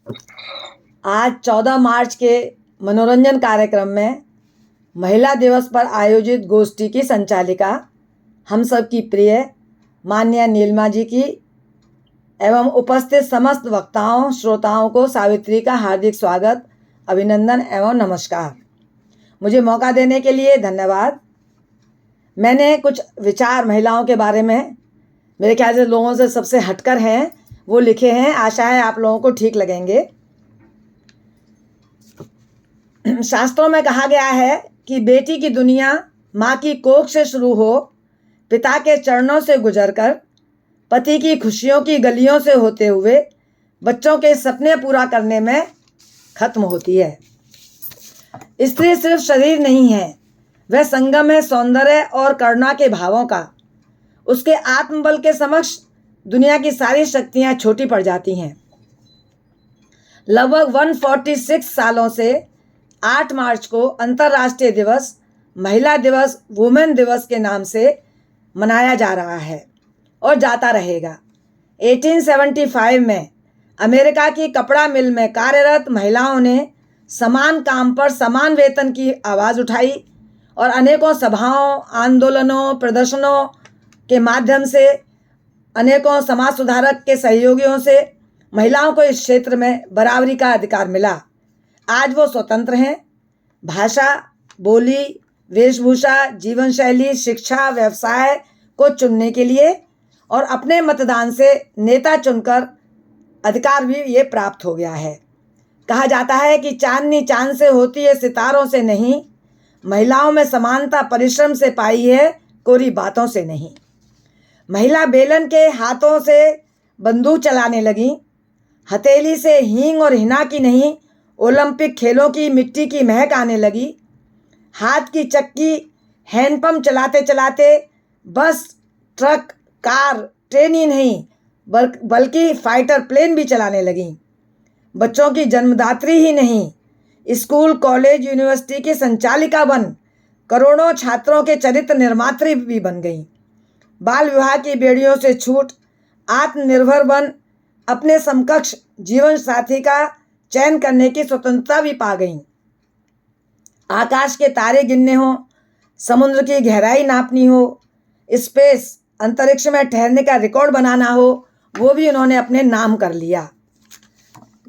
आज 14 मार्च के मनोरंजन कार्यक्रम में महिला दिवस पर आयोजित गोष्ठी की संचालिका हम सब की प्रिय माननीय नीलिमा जी की एवं उपस्थित समस्त वक्ताओं श्रोताओं को सावित्री का हार्दिक स्वागत, अभिनंदन एवं नमस्कार। मुझे मौका देने के लिए धन्यवाद। मैंने कुछ विचार महिलाओं के बारे में, मेरे ख्याल से लोगों से सबसे हटकर हैं, वो लिखे हैं। आशा है आप लोगों को ठीक लगेंगे। शास्त्रों में कहा गया है कि बेटी की दुनिया माँ की कोख से शुरू हो, पिता के चरणों से गुजरकर, पति की खुशियों की गलियों से होते हुए बच्चों के सपने पूरा करने में खत्म होती है। स्त्री सिर्फ शरीर नहीं है, वह संगम है सौंदर्य और करुणा के भावों का। उसके आत्मबल के समक्ष दुनिया की सारी शक्तियां छोटी पड़ जाती हैं। लगभग 146 सालों से 8 मार्च को अंतर्राष्ट्रीय दिवस, महिला दिवस, वुमेन दिवस के नाम से मनाया जा रहा है और जाता रहेगा। 1875 में अमेरिका की कपड़ा मिल में कार्यरत महिलाओं ने समान काम पर समान वेतन की आवाज़ उठाई और अनेकों सभाओं, आंदोलनों, प्रदर्शनों के माध्यम से, अनेकों समाज सुधारक के सहयोगियों से महिलाओं को इस क्षेत्र में बराबरी का अधिकार मिला। आज वो स्वतंत्र हैं। भाषा, बोली, वेशभूषा, जीवन शैली, शिक्षा, व्यवसाय को चुनने के लिए और अपने मतदान से नेता चुनकर अधिकार भी ये प्राप्त हो गया है। कहा जाता है कि चांदनी चांद से होती है, सितारों से नहीं। महिलाओं में समानता परिश्रम से पाई है, कोरी बातों से नहीं। महिला बेलन के हाथों से बंदूक चलाने लगी, हथेली से हींग और हिना की नहीं, ओलंपिक खेलों की मिट्टी की महक आने लगी। हाथ की चक्की हैंडपंप चलाते चलाते बस, ट्रक, कार, ट्रेन ही नहीं बल्कि फाइटर प्लेन भी चलाने लगी। बच्चों की जन्मदात्री ही नहीं, स्कूल, कॉलेज, यूनिवर्सिटी की संचालिका बन करोड़ों छात्रों के चरित्र निर्मात्री भी बन गई। बाल विवाह की बेड़ियों से छूट आत्मनिर्भर बन अपने समकक्ष जीवन साथी का चयन करने की स्वतंत्रता भी पा गई। आकाश के तारे गिनने हो, समुद्र की गहराई नापनी हो, स्पेस अंतरिक्ष में ठहरने का रिकॉर्ड बनाना हो, वो भी उन्होंने अपने नाम कर लिया।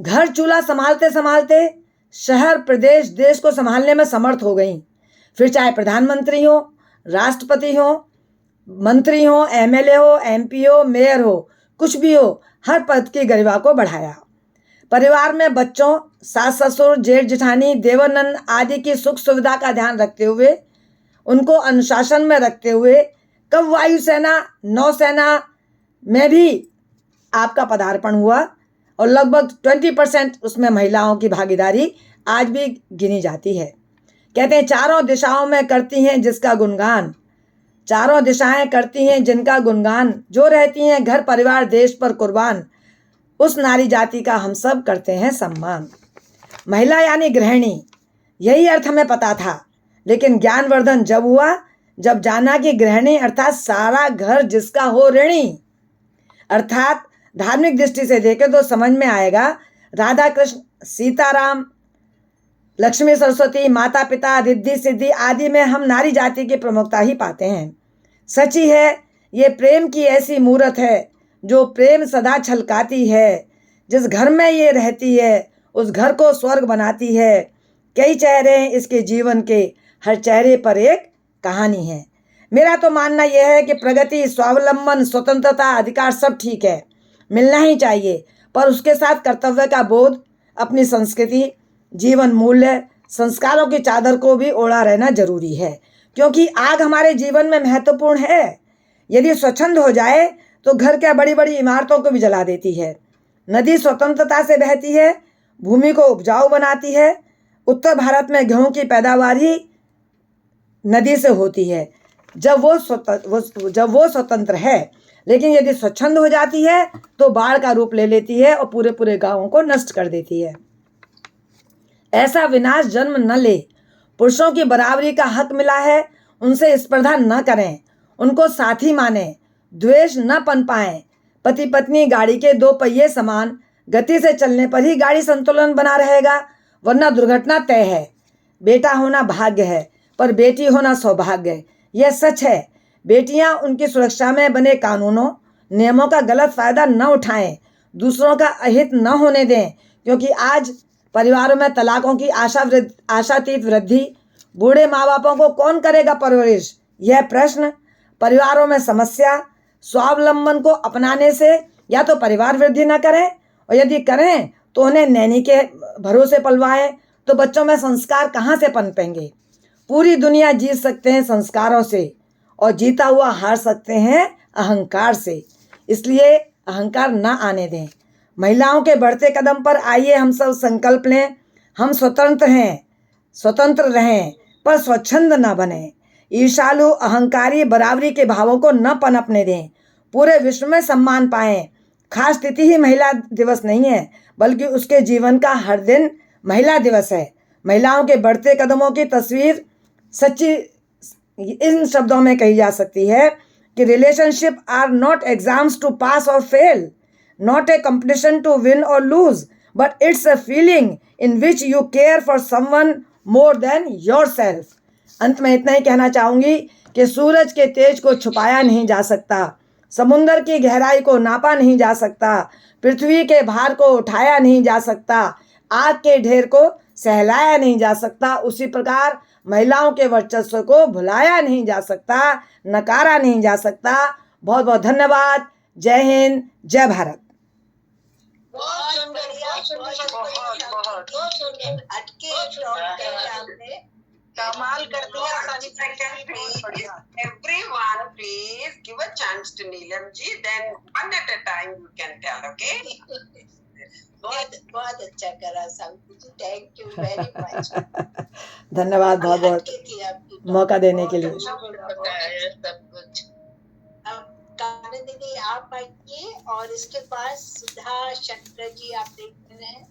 घर चूल्हा संभालते संभालते शहर, प्रदेश, देश को संभालने में समर्थ हो गई। फिर चाहे प्रधानमंत्री हो, राष्ट्रपति हो, मंत्री हो, एमएलए हो, एमपी हो, मेयर हो, कुछ भी हो, हर पद की गरिमा को बढ़ाया। परिवार में बच्चों, सास ससुर, जेठ जेठानी, देवर नंद आदि की सुख सुविधा का ध्यान रखते हुए, उनको अनुशासन में रखते हुए, कब वायुसेना, नौसेना में भी आपका पदार्पण हुआ और लगभग 20% उसमें महिलाओं की भागीदारी आज भी गिनी जाती है। कहते हैं चारों दिशाओं में करती हैं जिसका गुणगान, चारों दिशाएं करती हैं जिनका गुणगान, जो रहती हैं घर परिवार देश पर कुर्बान, उस नारी जाति का हम सब करते हैं सम्मान। महिला यानी गृहिणी, यही अर्थ हमें पता था, लेकिन ज्ञानवर्धन जब हुआ जब जाना कि गृहिणी अर्थात सारा घर जिसका हो ऋणी। अर्थात धार्मिक दृष्टि से देखें तो समझ में आएगा, राधा कृष्ण, सीताराम, लक्ष्मी सरस्वती, माता पिता, रिद्धि सिद्धि आदि में हम नारी जाति की प्रमुखता ही पाते हैं। सची है ये प्रेम की ऐसी मूरत है जो प्रेम सदा छलकाती है। जिस घर में ये रहती है उस घर को स्वर्ग बनाती है। कई चेहरे हैं इसके जीवन के, हर चेहरे पर एक कहानी है। मेरा तो मानना यह है कि प्रगति, स्वावलंबन, स्वतंत्रता, अधिकार सब ठीक है, मिलना ही चाहिए, पर उसके साथ कर्तव्य का बोध, अपनी संस्कृति, जीवन मूल्य, संस्कारों की चादर को भी ओढ़ा रहना जरूरी है, क्योंकि आग हमारे जीवन में महत्वपूर्ण है। यदि स्वच्छंद हो जाए तो घर के बड़ी बड़ी इमारतों को भी जला देती है। नदी स्वतंत्रता से बहती है, भूमि को उपजाऊ बनाती है। उत्तर भारत में गेहूं की पैदावार ही नदी से होती है जब वो स्वतंत्र है, लेकिन यदि स्वच्छंद हो जाती है तो बाढ़ का रूप ले लेती है और पूरे पूरे गांवों को नष्ट कर देती है। ऐसा विनाश जन्म न ले। पुरुषों की बराबरी का हक मिला है, उनसे स्पर्धा न करें, उनको साथी माने, द्वेष न पनपाएं। पति पत्नी गाड़ी के दो पहिए समान, गति से चलने पर ही गाड़ी संतुलन बना रहेगा, वरना दुर्घटना तय है। बेटा होना भाग्य है, पर बेटी होना सौभाग्य है। यह सच है। बेटियां उनकी सुरक्षा में बने कानूनों, नियमों का गलत फायदा न उठाएं, दूसरों का अहित न होने दें, क्योंकि आज परिवारों में तलाकों की आशातीत वृद्धि, बूढ़े माँ बापों को कौन करेगा परवरिश, यह प्रश्न, परिवारों में समस्या, स्वावलंबन को अपनाने से या तो परिवार वृद्धि न करें, और यदि करें तो उन्हें नैनी के भरोसे पलवाएं, तो बच्चों में संस्कार कहाँ से पनपेंगे। पूरी दुनिया जीत सकते हैं संस्कारों से, और जीता हुआ हार सकते हैं अहंकार से। इसलिए अहंकार न आने दें। महिलाओं के बढ़ते कदम पर आइए हम सब संकल्प लें। हम स्वतंत्र हैं, स्वतंत्र रहें, पर स्वच्छंद न बने। ईर्ष्यालु, अहंकारी, बराबरी के भावों को न पनपने दें। पूरे विश्व में सम्मान पाएं। खास तिथि ही महिला दिवस नहीं है, बल्कि उसके जीवन का हर दिन महिला दिवस है। महिलाओं के बढ़ते कदमों की तस्वीर सच्ची इन शब्दों में कही जा सकती है कि relationship are not exams to pass और fail, not a competition to win और lose, but it's a feeling in which you care for someone more than yourself. अंत में इतना ही कहना चाहूँगी कि सूरज के तेज को छुपाया नहीं जा सकता, समुंदर की गहराई को नापा नहीं जा सकता, पृथ्वी के भार को उठाया नहीं जा सकता, आग के ढेर को सहलाया नहीं जा सकता। उसी प्रकार महिलाओं के वर्चस्व को भुलाया नहीं जा सकता, नकारा नहीं जा सकता। बहुत बहुत धन्यवाद। जय हिंद, जय भारत। बहुत सुंदर, बहुत सुंदर, बहुत सुंदर हटके आपने कमाल कर दिया। Everyone, please give a chance to Neelam ji. Then one at a time you can tell, okay? बहुत बहुत अच्छा करा सावित्री जी, थैंक यू वेरी मच। धन्यवाद बहुत बहुत मौका देने के लिए। सब कुछ। अब कानन दीदी आप आइए, और इसके पास सुधा शंकर जी आप देख रहे हैं।